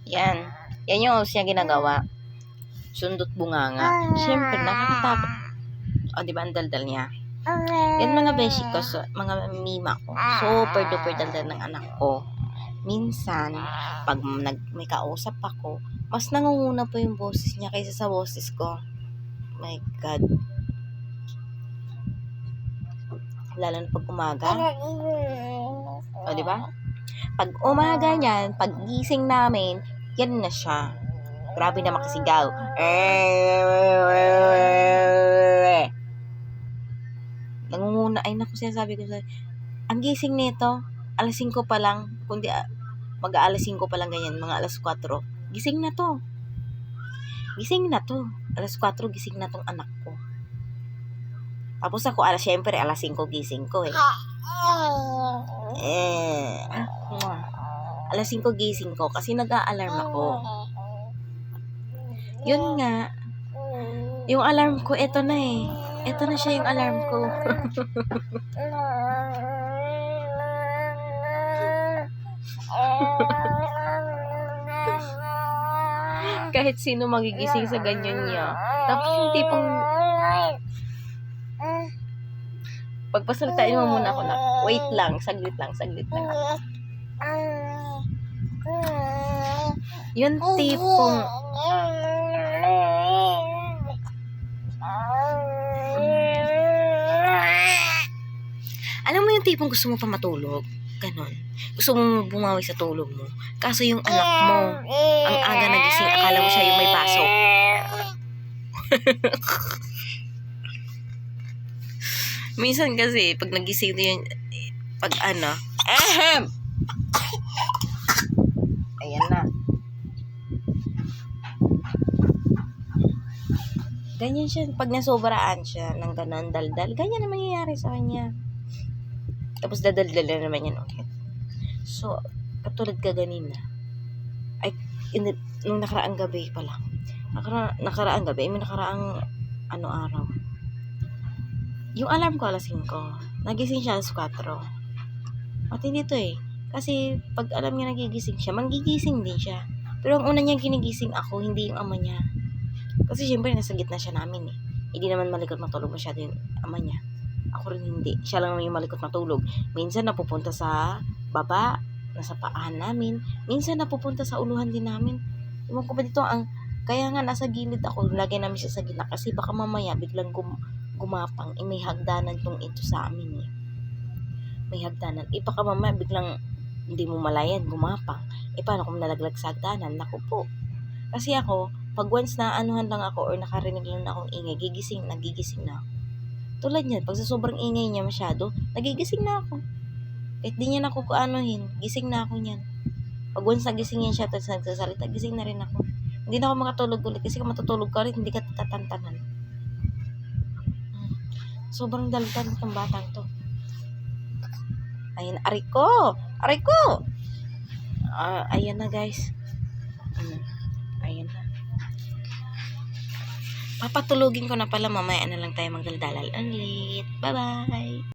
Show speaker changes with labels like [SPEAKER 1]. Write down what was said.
[SPEAKER 1] Yan. Yan yung niya ginagawa. Sundot bunganga. Siyempre, nakakatakot. O, di ba, ang daldal niya? Yan mga beshi ko, mga mima ko. Super duper daldal ng anak ko. Minsan, pag may kausap ako, mas nangunguna pa yung boses niya kaysa sa boses ko. My God. Lalo na pag umaga. O, di ba? Pag umaga niyan, pag gising namin, yan na siya. Grabe na makasigaw. Nangunguna. Ay, naku, sinasabi ko sa... Ang gising nito, alas 5 pa lang, kundi mag-aalas 5 pa lang ganyan, mga alas 4. Gising na to. Gising na to. Alas 4, gising na tong anak ko. Tapos ako, syempre, alas 5 gising ko eh. Alas 5 gising ko kasi nag-a-alarm ako. Yun nga. Yung alarm ko, eto na eh. Eto na siya yung alarm ko. Kahit sino magigising sa ganyan niya. Tapos yung tipong pagpasalitain mo muna ako na, wait lang, saglit lang. Yung tipong alam mo yung tipong gusto mo pa matulog? Ganon. Gusto mo bumawi sa tulog mo. Kaso yung anak mo, ang aga nagising, akala mo siya yung may pasok. Minsan kasi, pag nagising din, pag ano, ayan na. Ganyan siya, pag nasobraan siya ng ganon daldal, ganyan na mangyayari sa kanya. Tapos dadaldal na naman yan ulit. So, katulad ka ganina. Ay, nung nakaraang gabi pala. Nakaraang gabi, may nakaraang araw. Yung alarm ko alas 5. Nagising siya alas 4. Matindi to eh. Kasi pag alam niya nagigising siya, manggigising din siya. Pero ang una niyang ginigising ako, hindi yung ama niya. Kasi syempre nasa gitna siya namin eh. Hindi naman malikot matulog masyado yung ama niya. Ako rin hindi. Siya lang yung malikot matulog. Minsan napupunta sa baba, nasa paahan namin. Minsan napupunta sa uluhan din namin. Ewan ko ba dito kaya nga nasa gilid ako. Lagay namin siya sa gitna. Kasi baka mamaya biglang gumapang. May hagdanan tong ito sa amin eh. May hagdanan. Baka mamaya biglang hindi mo malayan, gumapang. Paano kung nalaglag sa hagdanan? Naku po. Kasi ako, pag once na anuhan lang ako or nakarinig lang na akong ingay, nagigising na ako. Tulad niyan, pag sa sobrang ingay niya masyado, nagigising na ako. Kahit di niya na ako kuanuhin, gising na ako niyan. Pag once nagising niya siya, tapos nagsasalita, gising na rin ako. Hindi na ako makatulog ulit kasi kung matutulog ka ulit, hindi ka tatantanan. Sobrang daldal ng batang to. Ayan, aray ko! Ayan na guys. Ayan na. Papatulogin ko na pala, mamaya na lang tayo magdaldalal ulit. Bye-bye!